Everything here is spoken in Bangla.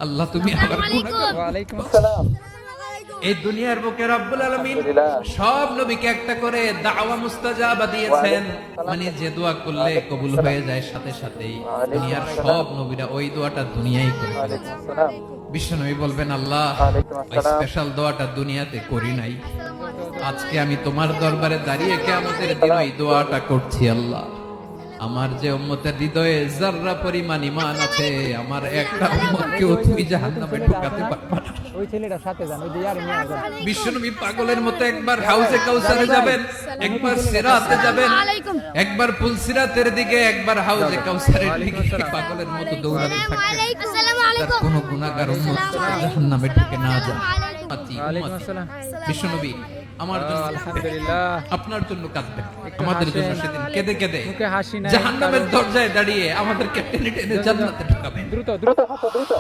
আল্লাহ তুমি আমার গুনাহগার। ওয়ালাইকুম আসসালাম। এই দুনিয়ার বুকে রব্বুল আলামিন সব নবীকে একটা করে দাওয়া মুস্তাজাবা দিয়েছেন, মানে যে দোয়া করলে কবুল হয়ে যায় সাথে সাথেই। দুনিয়ার সব নবীরা ওই দোয়াটা দুনিয়ায় করে ওয়ালাইকুম আসসালাম। বিশ্বনবী বলবেন, আল্লাহ ওয়ালাইকুম ওই আসসালাম। স্পেশাল দোয়াটা দুনিয়াতে করি নাই, আজকে আমি তোমার দরবারে দাঁড়িয়ে কিয়ামতের দিন ওই দোয়াটা করছি। আল্লাহ, আমার যে উম্মতের হৃদয়ে যাররা পরিমাণ ঈমান আছে, আমার একটা উম্মতকেও তুমি জাহান্নামে ঢোকাতে পারবে না। ওই ছেলেটার সাথে যান, ওই যে ইয়ার নিয়ে যান। বিশ্বনবী পাগলের মতো একবার হাউজে কাউসারে যাবেন, একবার সিরাতে যাবেন, একবার পুলসিরাতের দিকে, একবার হাউজে কাউসারের দিকে পাগলের মতো দৌড়াতে থাকবেন। তার কোনো গুনাহগার উম্মত জাহান্নামে ঢুকে না যায়। ওয়ালাইকুম আসসালাম। বিশ্বনবী আমার জন্য আলহামদুলিল্লাহ। আপনার জন্য কাঁদবেন, আমাদের জন্য সেদিন কেঁদে কেঁদে মুখে হাসি নাই, জাহান্নামের দরজায় দাঁড়িয়ে আমাদেরকে টেনে টেনে জান্নাতে ঢুকাবেন। দ্রুত দ্রুত দ্রুত